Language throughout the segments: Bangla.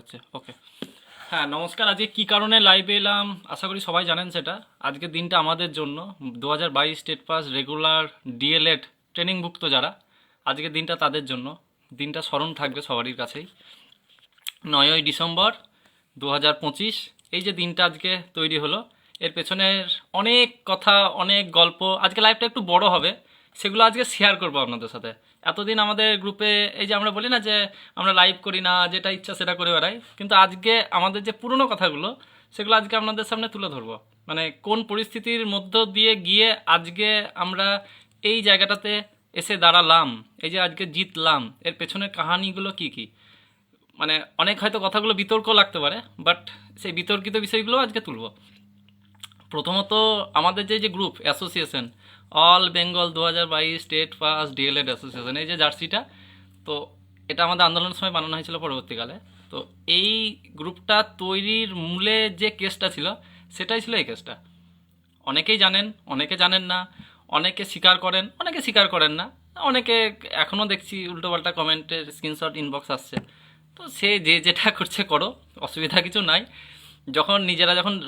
আচ্ছা, ওকে। হ্যাঁ, নমস্কার। আজকে কি কারণে লাইভে এলাম আশা করি সবাই জানেন সেটা। আজকের দিনটা আমাদের জন্য 2022 স্টেট পাস রেগুলার ডিএলএড ট্রেনিংভুক্ত যারা, আজকের দিনটা তাদের জন্য। দিনটা স্মরণ থাকবে সবারই কাছেই। 9ই ডিসেম্বর 2025 এই যে দিনটা আজকে তৈরি হলো, এর পেছনের অনেক কথা, অনেক গল্প। আজকে লাইভটা একটু বড় হবে, সেগুলো আজকে শেয়ার করবো আপনাদের সাথে। এতদিন আমাদের গ্রুপে এই যে আমরা বলি না যে আমরা লাইভ করি না, যেটা ইচ্ছা সেটা করে বেড়াই, কিন্তু আজকে আমাদের যে পুরনো কথাগুলো সেগুলো আজকে আপনাদের সামনে তুলে ধরবো। মানে কোন পরিস্থিতির মধ্য দিয়ে গিয়ে আজকে আমরা এই জায়গাটাতে এসে দাঁড়ালাম, এই যে আজকে জিতলাম, এর পেছনের কাহানিগুলো কি কি। মানে অনেক হয়তো কথাগুলো বিতর্ক লাগতে পারে, বাট সেই বিতর্কিত বিষয়গুলো আজকে তুলব। প্রথমত আমাদের যে যে group association, all Bengal 2022 state first DElEd association, এই যে জার্সিটা, তো এটা আমাদের আন্দোলনের সময় বানানো হয়েছিল পরবর্তীকালে। তো এই গ্রুপটা তৈরির মূলে যে কেসটা ছিল সেটাই ছিল এই কেসটা। অনেকেই জানেন, অনেকে জানেন না, অনেকে স্বীকার করেন, অনেকে স্বীকার করেন না, অনেকে এখনও দেখছি উল্টোপাল্টা কমেন্টের স্ক্রিনশট ইনবক্স আসছে। তো সে যে যেটা করছে করো, অসুবিধা কিছু নাই। যখন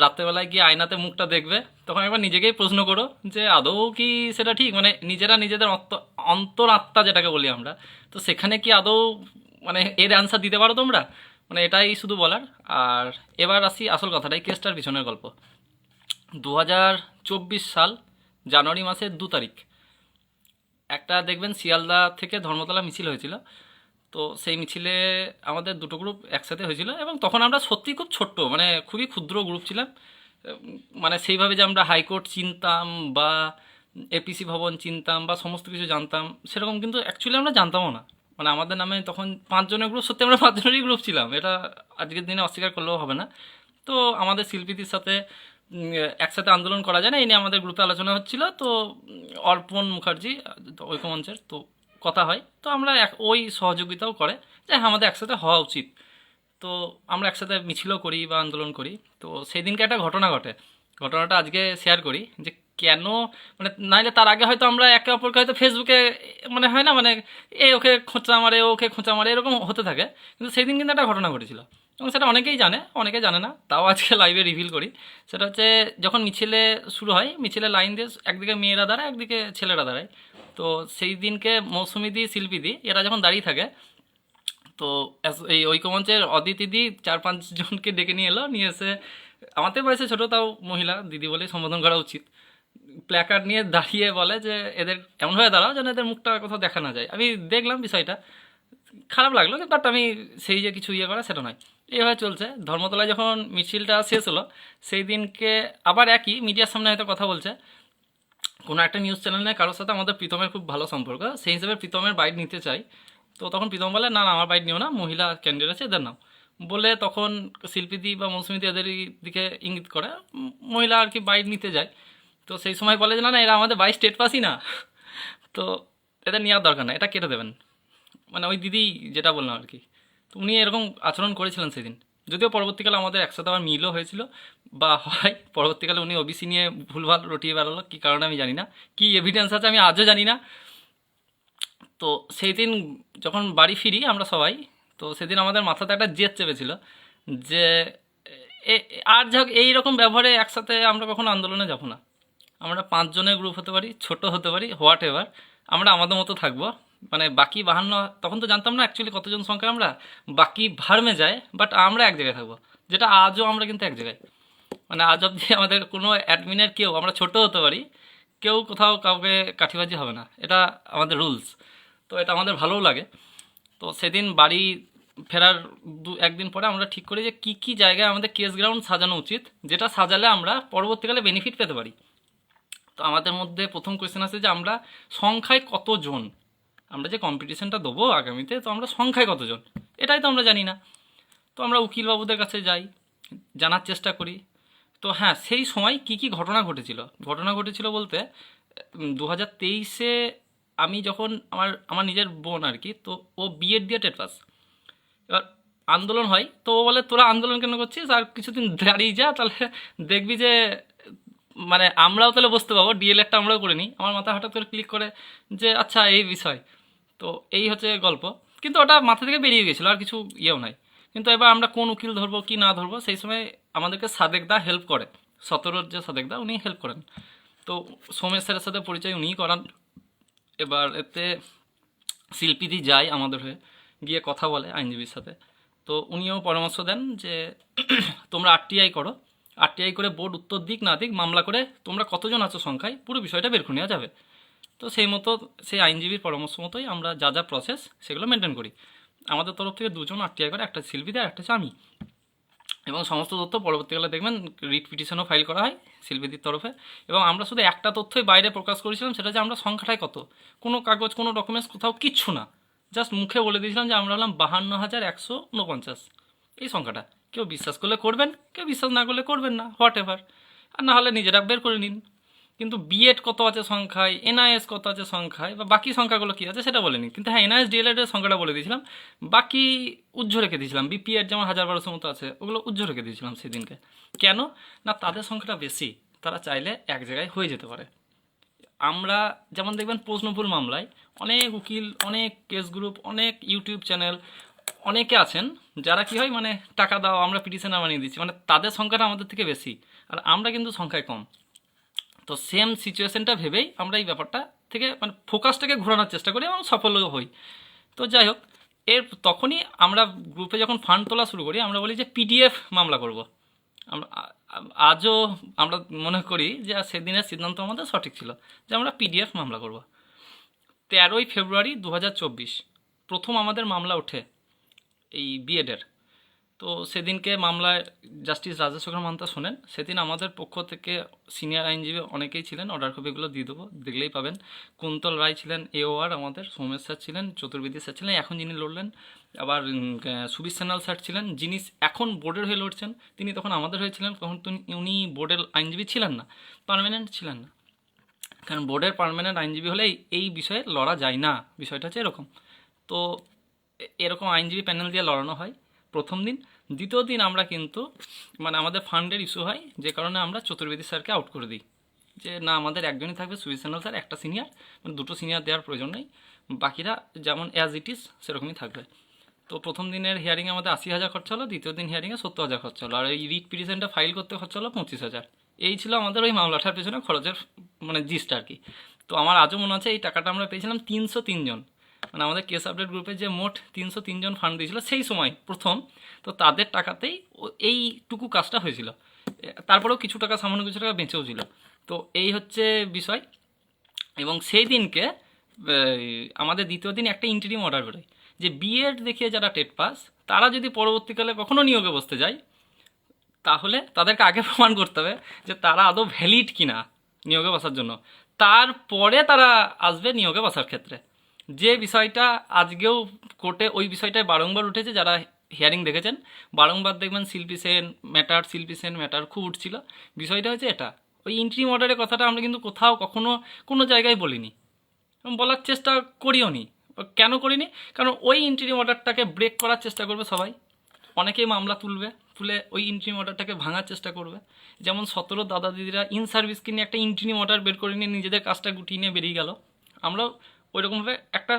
রাত্রেবেলায় গিয়ে আয়নাতে মুখটা দেখবে, তখন একবার নিজেকেই প্রশ্ন করো যে আদৌ কি সেটা ঠিক, মানে নিজেরা নিজেদের অন্তরাত্মা যেটাকে বলি আমরা, তো সেখানে কি আদৌ মানে এর অ্যান্সার দিতে পারো তোমরা? মানে এটাই শুধু বলার। আর এবার আসি আসল কথাটাই, কেসটার পিছনের গল্প। 2024 সাল জানুয়ারি মাসের 2 তারিখ একটা দেখবেন শিয়ালদা থেকে ধর্মতলা মিছিল হয়েছিল। তো সেই মিছিলে আমাদের দুটো গ্রুপ একসাথে হয়েছিল, এবং তখন আমরা সত্যি খুব ছোট্ট, মানে খুবই ক্ষুদ্র গ্রুপ ছিলাম। মানে সেইভাবে যে আমরা হাইকোর্ট চিনতাম বা এপিসি ভবন চিনতাম বা সমস্ত কিছু জানতাম, সেরকম কিন্তু অ্যাকচুয়ালি আমরা জানতামও না। মানে আমাদের নামে তখন 5 জনের গ্রুপ, সত্যি আমরা 5 জনেরই গ্রুপ ছিলাম, এটা আজকের দিনে অস্বীকার করলেও হবে না। তো আমাদের শিল্পীদের সাথে একসাথে আন্দোলন করা যায় না, এই নিয়ে আমাদের গ্রুপে আলোচনা হচ্ছিল। তো অর্পণ মুখার্জি ঐক্যমঞ্চের তো কথা হয়, তো আমরা ওই সহযোগিতাও করে যে হ্যাঁ আমাদের একসাথে হওয়া উচিত। তো আমরা একসাথে মিছিলও করি বা আন্দোলন করি। তো সেই দিনকে একটা ঘটনা ঘটে, ঘটনাটা আজকে শেয়ার করি যে কেন। মানে নাইলে তার আগে হয়তো আমরা একে অপরকে হয়তো ফেসবুকে, মানে হয় না, মানে এ ওকে খোঁচা মারে, ও ওকে খোঁচা মারে, এরকম হতে থাকে। কিন্তু সেই দিন কিন্তু একটা ঘটনা ঘটেছিল, এবং সেটা অনেকেই জানে, অনেকে জানে না, তাও আজকে লাইভে রিভিল করি। সেটা হচ্ছে, যখন মিছিলে শুরু হয়, মিছিলে লাইন দিয়ে একদিকে মেয়েরা দাঁড়ায়, একদিকে ছেলেরা দাঁড়ায়। তো সেই দিনকে মৌসুমিদি শিল্পীদি এরা যখন দাঁড়িয়ে থাকে, তো এই ঐক্যমঞ্চের অদিতিদি 4-5 জনকে ডেকে নিয়ে এলো, নিয়ে এসে আমাদের বয়সে ছোটো, তাও মহিলা দিদি বলে সম্বোধন করা উচিত, প্ল্যাকার্ড নিয়ে দাঁড়িয়ে বলে যে এদের এমনভাবে দাঁড়াও যেন এদের মুখটা কোথাও দেখা না যায়। আমি দেখলাম বিষয়টা, খারাপ লাগলো, বাট আমি সেই যে কিছু ইয়ে করা সেটা নয়। এইভাবে চলছে। ধর্মতলায় যখন মিছিলটা শেষ হলো, সেই দিনকে আবার একই মিডিয়ার সামনে হয়তো কথা বলছে কোনো একটা নিউজ চ্যানেলে, কারোর সাথে আমাদের প্রীতমের খুব ভালো সম্পর্ক, সেই হিসেবে প্রীতমের বাইট নিতে চাই। তো তখন প্রীতম বলে না না, আমার বাইট নিও না, মহিলা ক্যান্ডিডেট আছে এদের নাও। বলে তখন শিল্পীদি বা মৌসুমীদি এদের দিকে ইঙ্গিত করে, মহিলা আর কি বাইট নিতে যায়। তো সেই সময় বলে যে না না, এরা আমাদের 22 স্টেট পাসই না, তো এদের নেওয়ার দরকার না, এটা কেটে দেবেন। মানে ওই দিদি যেটা বললাম আর কি, তো উনি এরকম আচরণ করেছিলেন সেদিন। যদিও পরবর্তীকালে আমাদের একসাথে আবার মিলও হয়েছিল, বা হয় পরবর্তীকালে উনি ওবিসি নিয়ে ভুলভাল রটিয়ে বেড়ালো, কী কারণে আমি জানি না, কী এভিডেন্স আছে আমি আজও জানি না। তো সেই দিন যখন বাড়ি ফিরি আমরা সবাই, তো সেদিন আমাদের মাথাতে একটা জেদ চেপেছিল যে আর যাক এইরকম ব্যবহারে একসাথে আমরা কখনো আন্দোলনে যাব না। আমরা 5 জনের গ্রুপ হতে পারি, ছোট হতে পারি, হোয়াট এভার, আমরা আমাদের মতো থাকবো। মানে বাকি 52, তখন তো জানতাম না অ্যাকচুয়ালি কতজন সংখ্যা আমরা, বাকি ভার্মে যায়, বাট আমরা এক জায়গায় থাকবো। যেটা আজও আমরা কিন্তু এক জায়গায়, মানে আজ অবধি আমাদের কোনো অ্যাডমিনের কেউ, আমরা ছোট হতে পারি, কেউ কোথাও কাউকে কাঠিবাজি হবে না, এটা আমাদের রুলস। তো এটা আমাদের ভালোও লাগে। তো সেদিন বাড়ি ফেরার একদিন পরে আমরা ঠিক করি যে কী কী জায়গায় আমাদের কেস গ্রাউন্ড সাজানো উচিত, যেটা সাজালে আমরা পরবর্তীকালে বেনিফিট পেতে পারি। তো আমাদের মধ্যে প্রথম কোয়েশ্চেন আছে যে আমরা সংখ্যায় কতজন, আমরা যে কম্পিটিশনটা দেবো আগামীতে, তো আমরা সংখ্যায় কতজন এটাই তো আমরা জানি না। তো আমরা উকিলবাবুদের কাছে যাই, জানার চেষ্টা করি। তো হ্যাঁ, সেই সময় কি কি ঘটনা ঘটেছিল, ঘটনা ঘটেছিল বলতে 2023-এ আমি যখন আমার আমার নিজের বোন আর কি, তো ও বিএড দিয়ে টেট পাস। এবার আন্দোলন হয়, তো ও বলে তোরা আন্দোলন কেন করছিস, আর কিছুদিন দাঁড়িয়ে যা, তাহলে দেখবি যে মানে আমরাও তাহলে বুঝতে পারবো, ডিএলএডটা আমরাও করে নিই। আমার মাথায় হঠাৎ করে ক্লিক করে যে আচ্ছা এই বিষয়, তো এই হচ্ছে গল্প। কিন্তু ওটা মাথা থেকে বেরিয়ে গেছিলো, আর কিছু ইয়েও নাই। কিন্তু এবার আমরা কোন উকিল ধরবো কি না ধরবো, সেই সময় আমাদেরকে সাদেকদা হেল্প করে, 17-র যে সাদেকদা উনি হেল্প করেন। তো সোমেশ স্যারের সাথে পরিচয় উনিই করান। এবার এতে শিল্পীদি যায় আমাদের হয়ে, গিয়ে কথা বলে আইনজীবীর সাথে। তো উনিও পরামর্শ দেন যে তোমরা আরটিআই করো, আরটিআই করে বোর্ড উত্তর দিক না দিক মামলা করে তোমরা কতজন আছো সংখ্যায় পুরো বিষয়টা বের করে নেওয়া যাবে। তো সেই মতো সেই আইনজীবীর পরামর্শ মতোই আমরা যা যা প্রসেস সেগুলো মেনটেন করি। আমাদের তরফ থেকে 2জন আরটিআই করে, একটা শিল্পীদা আর একটা হচ্ছে আমি। এবং সমস্ত তথ্য পরবর্তীকালে দেখবেন রিট পিটিশনও ফাইল করা হয় শিল্পীদের তরফে। এবং আমরা শুধু একটা তথ্যই বাইরে প্রকাশ করেছিলাম, সেটা যে আমরা সংখ্যাটাই কত, কোনো কাগজ কোনো ডকুমেন্টস কোথাও কিচ্ছু না, জাস্ট মুখে বলে দিয়েছিলাম যে আমরা হলাম 52,149 এই সংখ্যাটা। কেউ বিশ্বাস করলে করবেন, কেউ বিশ্বাস না করলে করবেন না, হোয়াট এভার, আর না হলে নিজেরা বের করে নিন। কিন্তু বিএড কত আছে সংখ্যায়, এনআইএস কত আছে সংখ্যায়, বা বাকি সংখ্যাগুলো কী আছে সেটা বলিনি। কিন্তু হ্যাঁ, এনআইএস ডিএলএড এর সংখ্যাটা বলে দিয়েছিলাম, বাকি উজ্জ্ব রেখে দিয়েছিলাম। বিপিএড যেমন 1,000-1,200 মতো আছে, ওগুলো উজ্জ্ব রেখে দিয়েছিলাম সেদিনকে। কেন না, তাদের সংখ্যাটা বেশি, তারা চাইলে এক জায়গায় হয়ে যেতে পারে। আমরা যেমন দেখবেন প্রশ্নভুল মামলায় অনেক উকিল, অনেক কেস গ্রুপ, অনেক ইউটিউব চ্যানেল, অনেকে আছেন যারা কি হয় মানে টাকা দাও আমরা পিটিশনার বানিয়ে দিচ্ছি, মানে তাদের সংখ্যাটা আমাদের থেকে বেশি, আর আমরা কিন্তু সংখ্যায় কম। তো সেম সিচুয়েশনটা ভেবেই আমরা এই ব্যাপারটা থেকে মানে ফোকাসটাকে ঘোরানোর চেষ্টা করি এবং সফলও হই। তো যাই হোক, এর তখনই আমরা গ্রুপে যখন ফান্ড তোলা শুরু করি আমরা বলি যে পিডিএফ মামলা করব। আমরা আজও আমরা মনে করি যে সেদিনের সিদ্ধান্ত আমাদের সঠিক ছিল যে আমরা পিডিএফ মামলা করব। 13ই ফেব্রুয়ারি 2024 প্রথম আমাদের মামলা ওঠে এই বিএডের। তো সেদিনকে মামলায় জাস্টিস রাজেশেখর মান্তা শোনেন। সেদিন আমাদের পক্ষ থেকে সিনিয়র আইনজীবী অনেকেই ছিলেন, অর্ডার কপিগুলো দিয়ে দেবো, দেখলেই পাবেন। কুন্তল রায় ছিলেন এওআর, আমাদের সৌমেশ স্যার ছিলেন, চতুর্বেদী স্যার ছিলেন এখন যিনি লড়লেন, আবার সুবির সেনাল স্যার ছিলেন যিনি এখন বোর্ডের হয়ে লড়ছেন, তিনি তখন আমাদের হয়েছিলেন। তখন উনি বোর্ডের আইনজীবী ছিলেন না, পার্মানেন্ট ছিলেন না, কারণ বোর্ডের পার্মানেন্ট আইনজীবী হলে এই বিষয়ে লড়া যায় না, বিষয়টা হচ্ছে এরকম। তো এরকম আইনজীবী প্যানেল দিয়ে লড়ানো হয় প্রথম দিন। দ্বিতীয় দিন আমরা কিন্তু মানে আমাদের ফান্ডের ইস্যু হয়, যে কারণে আমরা চতুর্বেদী স্যারকে আউট করে দিই, যে না আমাদের একজনই থাকবে সুবিশনাল স্যার, একটা সিনিয়র, মানে দুটো সিনিয়র দেওয়ার প্রয়োজন নেই, বাকিরা যেমন অ্যাজ ইট ইজ সেরকমই থাকবে। তো প্রথম দিনের হিয়ারিংয়ে আমাদের 80,000 খরচা হলো, দ্বিতীয় দিন হিয়ারিংয়ে 70,000 খরচা হলো, আর এই রিট পিটিশনটা ফাইল করতে খরচা হলো 25,000। এই ছিল আমাদের ওই মামলাটার পেছনে খরচের মানে জিস্ট আর কি। তো আমার আজও মনে আছে এই টাকাটা আমরা পেয়েছিলাম 303 জন, মানে আমাদের কেস আপডেট গ্রুপে যে মোট 303 জন ফান্ড দিয়েছিল সেই সময় প্রথম, তো তাদের টাকাতেই এইটুকু কাজটা হয়েছিল। তারপরেও কিছু টাকা, সামান্য কিছু টাকা বেঁচেও ছিল। তো এই হচ্ছে বিষয়। এবং সেই দিনকে আমাদের দ্বিতীয় দিন একটা ইন্টারিম অর্ডার বেরোয় যে বিএড দেখিয়ে যারা টেট পাস তারা যদি পরবর্তীকালে কখনো নিয়োগে বসতে যায়, তাহলে তাদেরকে আগে প্রমাণ করতে হবে যে তারা আদৌ ভ্যালিড কিনা নিয়োগে বসার জন্য, তারপরে তারা আসবে নিয়োগে বসার ক্ষেত্রে। যে বিষয়টা আজকেও কোর্টে ওই বিষয়টায় বারংবার উঠেছে, যারা হিয়ারিং দেখেছেন বারংবার দেখবেন শিল্পী সেন ম্যাটার খুব উঠছিল। বিষয়টা হচ্ছে এটা, ওই ইন্ট্রিম অর্ডারের কথাটা আমরা কিন্তু কোথাও কখনো কোনো জায়গায় বলিনি এবং বলার চেষ্টা করিও নি। কেন করিনি? কারণ ওই ইন্ট্রিম অর্ডারটাকে ব্রেক করার চেষ্টা করবে সবাই, অনেকেই মামলা তুলে ওই ইন্ট্রিম অর্ডারটাকে ভাঙার চেষ্টা করবে। যেমন 17 দাদা দিদিরা ইন সার্ভিসকে নিয়ে একটা ইন্ট্রিম অর্ডার বের করে নিয়ে নিজেদের কাজটা গুটিয়ে নিয়ে বেরিয়ে গেল, আমরাও ওইরকমভাবে একটা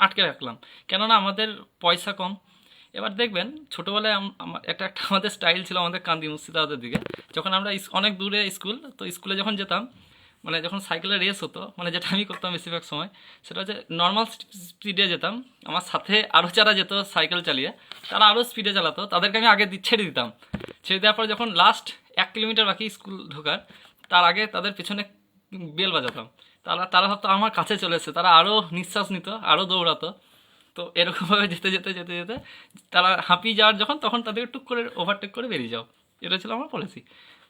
আটকে রাখলাম, কেননা আমাদের পয়সা কম। এবার দেখবেন ছোটোবেলায় একটা আমাদের স্টাইল ছিল আমাদের কান্দি মুর্শিদাবাদের দিকে, যখন আমরা অনেক দূরে স্কুল, তো স্কুলে যখন যেতাম মানে যখন সাইকেলের রেস হতো, মানে যেটা আমি করতাম বেশিরভাগ সময়, সেটা হচ্ছে নর্মাল স্পিডে যেতাম, আমার সাথে আরও যারা যেত সাইকেল চালিয়ে তারা আরও স্পিডে চালাতো, তাদেরকে আমি আগে ছেড়ে দিতাম। ছেড়ে দেওয়ার পরে যখন লাস্ট 1 কিলোমিটার বাকি স্কুল ঢোকার, তার আগে তাদের পেছনে বেল বাজাতাম, তারা ভাবতো আমার কাছে চলে এসেছে, তারা আরও নিঃশ্বাস নিত, আরও দৌড়াতো। তো এরকমভাবে যেতে যেতে যেতে যেতে তারা হাঁপিয়ে যাওয়ার যখন, তখন তাদেরকে টুক করে ওভারটেক করে বেরিয়ে যাও, এটা ছিল আমার পলিসি।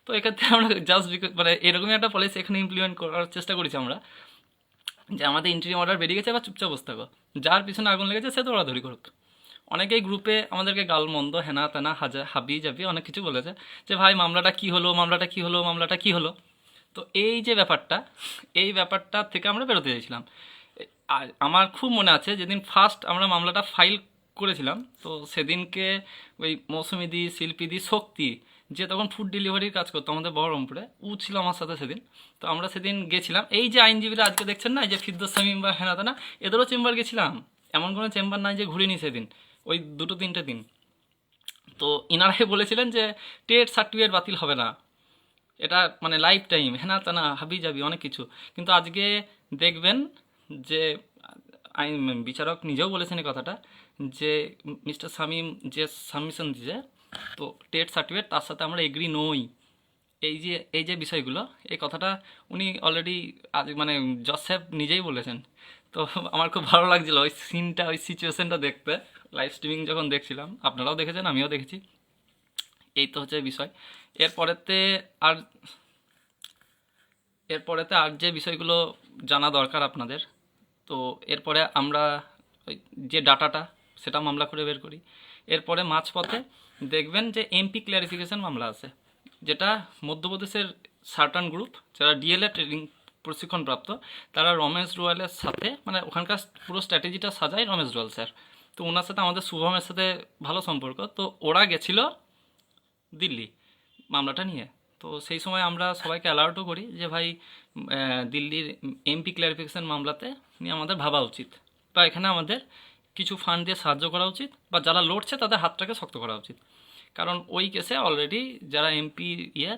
তো এক্ষেত্রে আমরা জাস্ট মানে এরকমই একটা পলিসি এখানে ইমপ্লিমেন্ট করার চেষ্টা করেছি আমরা, যে আমাদের ইন্টারিম অর্ডার বেরিয়ে গেছে, এবার চুপচাপ বসে থাকো, যার পিছনে আগুন লেগেছে সে দৌড়াদৌড়ি করুক। অনেকেই গ্রুপে আমাদেরকে গালমন্দ হেনা তেনা হাবি জাবি অনেক কিছু বলেছে, যে ভাই মামলাটা কী হলো, মামলাটা কী হলো, মামলাটা কী হলো। তো এই যে ব্যাপারটা, এই ব্যাপারটা থেকে আমরা বেরোতে চাইছিলাম। আর আমার খুব মনে আছে যেদিন ফার্স্ট আমরা মামলাটা ফাইল করেছিলাম, তো সেদিনকে ওই মৌসুমিদি, শিল্পীদি, শক্তি, যে তখন ফুড ডেলিভারির কাজ করতো আমাদের বহরমপুরে, ও ছিল আমার সাথে সেদিন। তো আমরা সেদিন গেছিলাম, এই যে আইনজীবীরা আজকে দেখছেন না, এই যে ফিরদৌস শামীম বা হেনাদানা, এদেরও চেম্বার গেছিলাম, এমন কোনো চেম্বার নাই যে ঘুরিনি সেদিন, ওই 2-3 দিন। তো ইনারাই বলেছিলেন যে টেট সার্টিফিকেট বাতিল হবে না, এটা মানে লাইফ টাইম, হ্যাঁ তা না হাবি যাবি অনেক কিছু। কিন্তু আজকে দেখবেন যে আইন বিচারক নিজেও বলেছেন এই কথাটা, যে মিস্টার শামীম যে সাবমিশন দিয়েছে, তো টেট সার্টিফিকেট তার সাথে আমরা এগ্রি নই। এই যে বিষয়গুলো, এই কথাটা উনি অলরেডি আজ মানে জজ সাহেব নিজেই বলেছেন। তো আমার খুব ভালো লাগছিল ওই সিনটা, ওই সিচুয়েশনটা দেখতে, লাইভ স্ট্রিমিং যখন দেখছিলাম। আপনারাও দেখেছেন, আমিও দেখেছি। এই তো হচ্ছে বিষয়। এরপরেতে আর এরপরেতে আর যে বিষয়গুলো জানা দরকার আপনাদের, তো এরপরে আমরা ওই যে ডাটাটা সেটা মামলা করে বের করি। এরপরে মাঝপথে দেখবেন যে এমপি ক্লারিফিকেশন মামলা আছে, যেটা মধ্যপ্রদেশের সার্টান গ্রুপ যারা ডিএলএ ট্রেনিং প্রশিক্ষণপ্রাপ্ত, তারা রমেশ রোয়ালের সাথে মানে ওখানকার পুরো স্ট্র্যাটেজিটা সাজায় রমেশ রোয়াল স্যার। তো ওনার সাথে আমাদের শুভমের সাথে ভালো সম্পর্ক, তো ওরা গেছিল দিল্লি মামলাটা নিয়ে। তো সেই সময় আমরা সবাইকে অ্যালার্টও করি যে ভাই দিল্লির এমপি ক্লারিফিকেশন মামলাতে নিয়ে আমাদের ভাবা উচিত, বা এখানে আমাদের কিছু ফান্ড দিয়ে সাহায্য করা উচিত, বা যারা লড়ছে তাদের হাতটাকে শক্ত করা উচিত। কারণ ওই কেসে অলরেডি যারা এমপি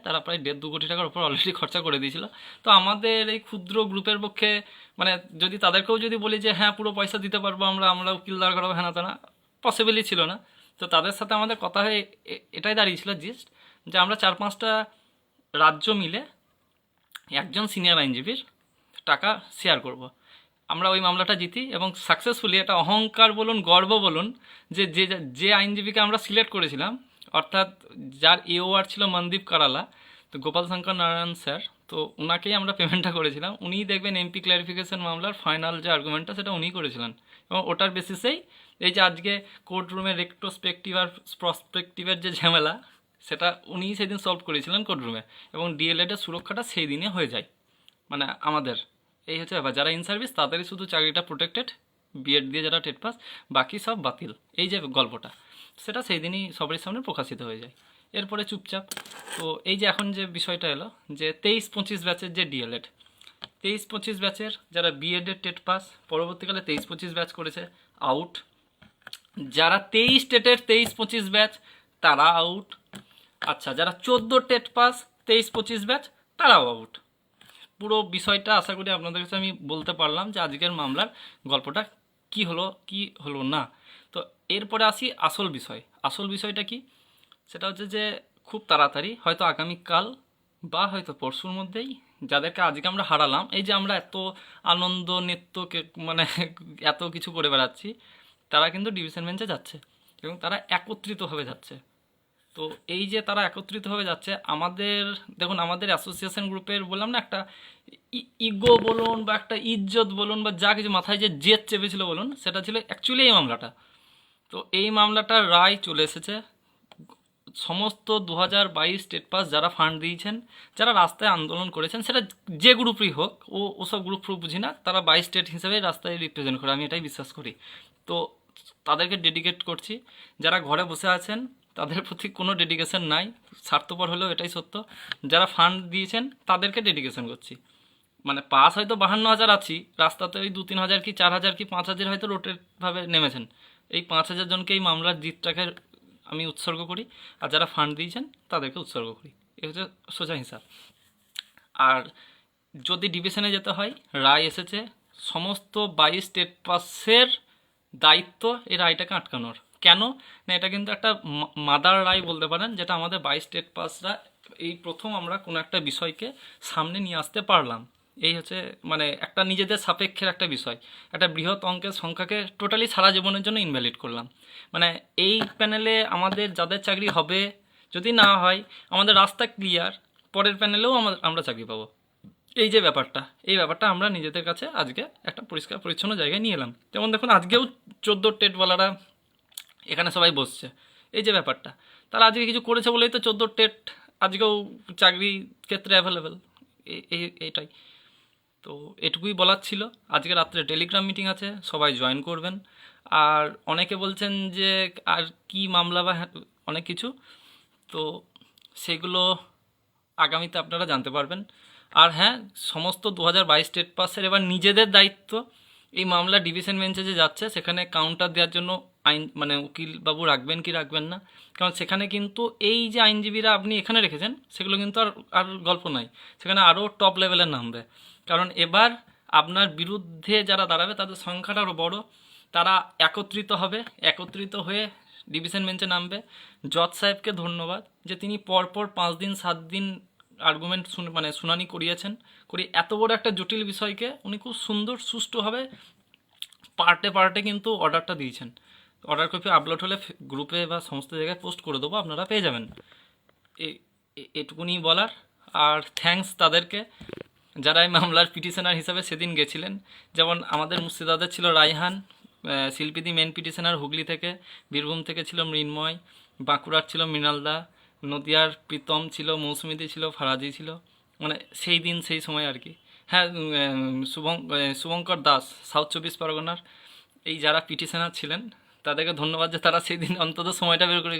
তারা প্রায় 1.5-2 কোটি টাকার উপর অলরেডি খরচা করে দিয়েছিল। তো আমাদের এই ক্ষুদ্র গ্রুপের পক্ষে মানে যদি তাদেরকেও যদি বলি যে হ্যাঁ পুরো পয়সা দিতে পারবো আমরা উকিল দাঁড় করাবো, হ্যাঁ না তা না, পসিবলই ছিল না। তো তাদের সাথে আমাদের কথা হয়ে এটাই দাঁড়িয়েছিল জিস্ট, যে আমরা 4-5টা রাজ্য মিলে একজন সিনিয়র আইনজীবীর টাকা শেয়ার করব। আমরা ওই মামলাটা জিতি এবং সাকসেসফুলি, এটা অহংকার বলুন গর্ব বলুন, যে যে যে আইনজীবীকে আমরা সিলেক্ট করেছিলাম, অর্থাৎ যার এওআর ছিল মনদীপ কারালা, তো গোপাল শঙ্কর নারায়ণ স্যার, তো ওনাকেই আমরা পেমেন্টটা করেছিলাম। উনিই দেখবেন এমপি ক্লারিফিকেশন মামলার ফাইনাল যে আর্গুমেন্টটা সেটা উনিই করেছিলেন। এবং ওটার বেসিসেই এই যে আজকে কোর্ট রুমে রেট্রোস্পেক্টিভ আর প্রসপেক্টিভের যে ঝামেলা, সেটা উনিই সেদিন সলভ করেছিলেন কোর্ট রুমে, এবং ডিএলএডের সুরক্ষাটা সেই দিনে হয়ে যায়। মানে আমাদের এই হচ্ছে ব্যাপার, যারা ইন সার্ভিস তাদেরই শুধু চাকরিটা প্রোটেক্টেড, বিএড দিয়ে যারা টেট পাস বাকি সব বাতিল। এই যে গল্পটা, সেটা সেই দিনই সবারই সামনে প্রকাশিত হয়ে যায়। এরপরে চুপচাপ। তো এই যে এখন যে বিষয়টা এলো, যে 23-25 ব্যাচের যে ডিএলএড, 23-25 ব্যাচের যারা বিএডের টেট পাস পরবর্তীকালে 23-25 ব্যাচ করেছে, আউট। যারা 23 টেটের 23-25 ব্যাচ, তারা আউট। আচ্ছা, যারা 14 টেট পাস 23-25 ব্যাচ, তারাও আউট। পুরো বিষয়টা আশা করি আপনাদের কাছে আমি বলতে পারলাম যে আজকের মামলার গল্পটা কি হলো কি হলো না। তো এরপরে আসি আসল বিষয়। আসল বিষয়টা কি, সেটা হচ্ছে যে খুব তাড়াতাড়ি, হয়তো আগামীকাল বা হয়তো পরশুর মধ্যেই, যাদেরকে আজকে আমরা হারালাম, এই যে আমরা এত আনন্দ নৃত্য মানে এত কিছু করে বেড়াচ্ছি, তারা কিন্তু ডিভিশন বেঞ্চে যাচ্ছে এবং তারা একত্রিতভাবে যাচ্ছে। তো এই যে তারা একত্রিতভাবে যাচ্ছে, আমাদের দেখুন, আমাদের অ্যাসোসিয়েশন গ্রুপের বললাম না, একটা ইগো বলুন বা একটা ইজ্জত বলুন বা যা কিছু মাথায় যে জেদ চেপেছিল বলুন, সেটা ছিল অ্যাকচুয়ালি এই মামলাটা। তো এই মামলাটার রায় চলে এসেছে। সমস্ত 2022 স্টেট পাস যারা ফান্ড দিয়েছেন, যারা রাস্তায় আন্দোলন করেছেন, সেটা যে গ্রুপই হোক, ওসব গ্রুপ বুঝি না, তারা 22 স্টেট হিসেবে রাস্তায় রিপ্রেজেন্ট করে, আমি এটাই বিশ্বাস করি। তো তাদেরকে ডেডিকেট করছি। যারা ঘরে বসে আছেন তাদের প্রতি কোনো ডেডিকেশন নাই, স্বার্থপর হলেও এটাই সত্য। যারা ফান্ড দিয়েছেন তাদেরকে ডেডিকেশন করছি। মানে পাস হয়তো 52,000 আছি, রাস্তাতে ওই 2-3 হাজার কি 4,000 কি 5,000 হয়তো রোটেটভাবে নেমেছেন। এই 5,000 জনকে এই মামলার জিতটাকে আমি উৎসর্গ করি, আর যারা ফান্ড দিয়েছেন তাদেরকে উৎসর্গ করি। এ হচ্ছে সোজা হিসাব। আর যদি ডিভিশনে যেতে হয়, রায় এসেছে, সমস্ত 22 স্টেট পাসের দায়িত্ব এই রায়টাকে আটকানোর। কেন না, এটা কিন্তু একটা মাদার রায় বলতে পারেন, যেটা আমাদের 22 স্টেট পাসরা এই প্রথম আমরা কোনো একটা বিষয়কে সামনে নিয়ে আসতে পারলাম। এই হচ্ছে মানে একটা নিজেদের সাপেক্ষের একটা বিষয়, একটা বৃহৎ অঙ্কের সংখ্যাকে টোটালি সারা জীবনের জন্য ইনভ্যালিড করলাম। মানে এই প্যানেলে আমাদের যাদের চাকরি হবে, যদি না হয় আমাদের রাস্তা ক্লিয়ার, পরের প্যানেলেও আমরা চাকরি পাবো। এই যে ব্যাপারটা, এই ব্যাপারটা আমরা নিজেদের কাছে আজকে একটা পরিষ্কার পরিচ্ছন্ন জায়গায় নিয়ে এলাম। যেমন দেখুন, আজকেও 14 টেটওয়ালারা এখানে সবাই বসছে। এই যে ব্যাপারটা, তারা আজকে কিছু করেছে বলেই তো 14 টেট আজকেও চাকরি ক্ষেত্রে অ্যাভেলেবেল। এইটাই তো, এটুকুই বলার ছিল। আজকে রাত্রে টেলিগ্রাম মিটিং আছে, সবাই জয়েন করবেন। আর অনেকে বলছেন যে আর কি মামলা বা অনেক কিছু, তো সেগুলো আগামীতে আপনারা জানতে পারবেন। আর হ্যাঁ, সমস্ত 2022 স্টেট পাসের এবার নিজেদের দায়িত্ব, এই মামলা ডিভিশন বেঞ্চে যে যাচ্ছে সেখানে কাউন্টার দেওয়ার জন্য আইন মানে উকিল বাবু রাখবেন কি রাখবেন না, কারণ সেখানে কিন্তু এই যে আইনজীবীরা আপনি এখানে রেখেছেন সেগুলো কিন্তু আর আর গল্প নয়, সেখানে আরও টপ লেভেলের নামবে। কারণ এবার আপনার বিরুদ্ধে যারা দাঁড়াবে তাদের সংখ্যাটা আরও বড়, তারা একত্রিত হবে, একত্রিত হয়ে ডিভিশন বেঞ্চে নামবে। জজ সাহেবকে ধন্যবাদ যে তিনি পরপর 5 দিন 7 দিন আর্গুমেন্ট মানে শুনানি করিয়েছেন, করি এত বড় একটা জটিল বিষয়কে উনি খুব সুন্দর সুষ্ঠুভাবে পার্টে পার্টে কিন্তু অর্ডারটা দিয়েছেন। অর্ডার কপি আপলোড হলে গ্রুপে বা সমস্ত জায়গায় পোস্ট করে দেবো, আপনারা পেয়ে যাবেন। এটুকুনি বলার। আর থ্যাঙ্কস তাদেরকে যারা এই মামলার পিটিশনার হিসাবে সেদিন গেছিলেন। যেমন আমাদের মুর্শিদাবাদের ছিল রায়হান, শিল্পীদি মেন পিটিশনার হুগলি থেকে, বীরভূম থেকে ছিল মৃন্ময়, বাঁকুড়ার ছিল মৃণালদা, নদিয়ার প্রীতম ছিল, মৌসুমীদি ছিল, ফারাজি ছিল, মানে সেই দিন সেই সময় আর কি। হ্যাঁ, শুভঙ্কর দাস সাউথ 24 পরগনার। এই যারা পিটিশনার ছিলেন তাদেরকে ধন্যবাদ যে তারা সেই দিন অন্তত সময়টা বের করে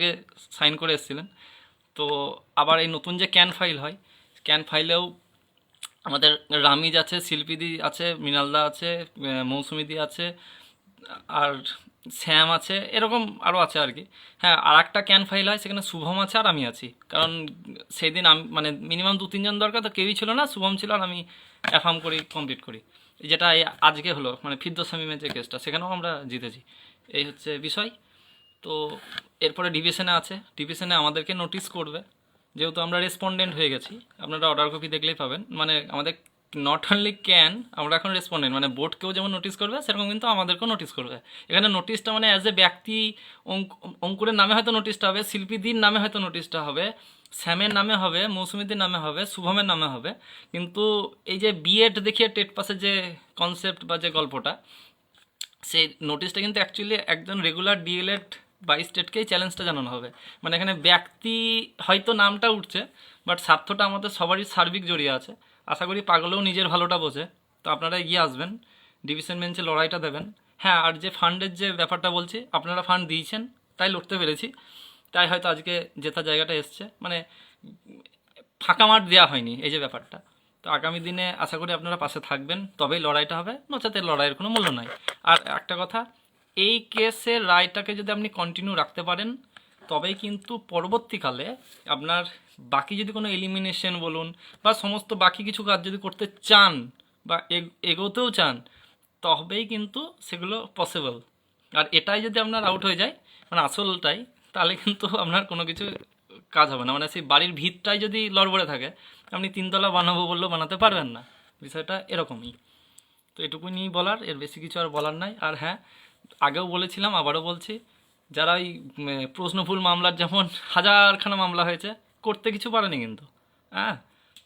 সাইন করে এসেছিলেন। তো আবার এই নতুন যে ক্যান ফাইল হয়, ক্যান ফাইলেও আমাদের রামিজ আছে, শিল্পীদি আছে, মৃণালদা আছে, মৌসুমীদি আছে, আর শ্যাম আছে, এরকম আরও আছে আর কি। হ্যাঁ, আর একটা ক্যান ফাইল হয় সেখানে শুভম আছে আর আমি আছি, কারণ সেই দিন আমি মানে মিনিমাম 2-3 জন দরকার, তো কেউই ছিল না, শুভম ছিল আর আমি অ্যাফার্ম করি কমপ্লিট করি। যেটা এই আজকে হলো মানে ফিরদৌস শামীমের যে কেসটা, সেখানেও আমরা জিতেছি। এই হচ্ছে বিষয়। তো এরপরে ডিভিশনে আছে, ডিভিশনে আমাদেরকে নোটিশ করবে, যেহেতু আমরা রেসপন্ডেন্ট হয়ে গেছি। আপনারা অর্ডার কপি দেখলেই পাবেন। মানে আমাদের নট অনলি ক্যান, আমরা এখন রেসপন্ডেন্ট, মানে বোর্ডকেও যেমন নোটিশ করবে সেরকম কিন্তু আমাদেরকেও নোটিশ করবে। এখানে নোটিশটা মানে অ্যাজ এ ব্যক্তি অঙ্কুরের নামে হয়তো নোটিশটা হবে, শিল্পীদির নামে হয়তো নোটিশটা হবে, শ্যামের নামে হবে, মৌসুমীদের নামে হবে, শুভমের নামে হবে। কিন্তু এই যে বিএড দেখিয়ে টেট পাসের যে কনসেপ্ট বা যে গল্পটা, সেই নোটিশটা কিন্তু অ্যাকচুয়ালি একজন রেগুলার ডিএলএড বা স্টেটকেই চ্যালেঞ্জটা জানানো হবে। মানে এখানে ব্যক্তি হয়তো নামটা উঠছে, বাট স্বার্থটা আমাদের সবারই সার্বিক জড়িয়ে আছে। আশা করি পাগলেও নিজের ভালোটা বোঝে। তো আপনারা এগিয়ে আসবেন, ডিভিশন বেঞ্চে লড়াইটা দেবেন। হ্যাঁ, আর যে ফান্ডের যে ব্যাপারটা বলছি, আপনারা ফান্ড দিয়েছেন তাই লড়তে পেরেছি, তাই হয়তো আজকে জেতা জায়গাটা এসছে। মানে ফাঁকা মাঠ দেওয়া হয়নি, এই যে ব্যাপারটা। তো আগামী দিনে আশা করি আপনারা পাশে থাকবেন, তবেই লড়াইটা হবে, নচেত লড়াইয়ের কোনো মূল্য নাই। আর একটা কথা, এই কেসের রায়টাকে যদি আপনি কন্টিনিউ রাখতে পারেন, তবেই কিন্তু পরবর্তীকালে আপনার বাকি যদি কোনো এলিমিনেশন বলুন বা সমস্ত বাকি কিছু কাজ যদি করতে চান বা এগোতেও চান, তবেই কিন্তু সেগুলো পসিবল। আর এটাই যদি আপনার আউট হয়ে যায়, মানে আসলটাই, তাহলে কিন্তু আপনার কোনো কিছু কাজ হবে না। মানে সেই বাড়ির ভিতটাই যদি লড়বড়ে থাকে, আপনি 3 তলা বানাবো বললেও বানাতে পারবেন না। বিষয়টা এরকমই। তো এটুকুনি বলার, এর বেশি কিছু আর বলার নাই। আর হ্যাঁ, আগেও বলেছিলাম, আবারও বলছি, যারা ওই প্রশ্নফুল মামলার যেমন হাজারখানা মামলা হয়েছে, করতে কিছু পারেনি কিন্তু। হ্যাঁ,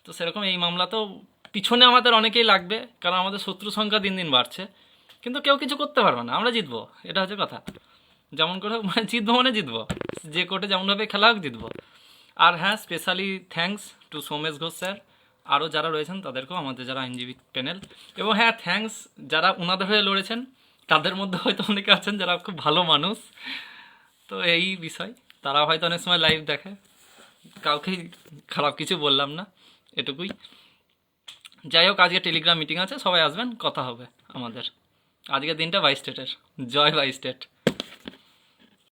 তো সেরকম এই মামলাতেও পিছনে আমাদের অনেকেই লাগবে, কারণ আমাদের শত্রু সংখ্যা দিন দিন বাড়ছে, কিন্তু কেউ কিছু করতে পারবে না, আমরা জিতবো, এটা হচ্ছে কথা। যেমন করে হোক মানে জিতবো, মানে জিতবো, যে কোর্টে যেমনভাবে খেলা হোক জিতবো। আর হ্যাঁ, specially thanks to Somesh Ghosh sir, আরও যারা রয়েছেন তাদেরকেও, আমাদের যারা আইনজীবী প্যানেল। এবং হ্যাঁ, থ্যাঙ্কস যারা ওনাদের হয়ে লড়েছেন, তাদের মধ্যে হয়তো অনেকে আছেন যারা খুব ভালো মানুষ। তো এই বিষয়, তারা হয়তো অনেক সময় লাইভ দেখে, কাউকেই খারাপ কিছু বললাম না, এটুকুই। যাই হোক, আজকে টেলিগ্রাম মিটিং আছে, সবাই আসবেন, কথা হবে আমাদের। আজকের দিনটা বাই স্টেটের। জয় বাই স্টেট।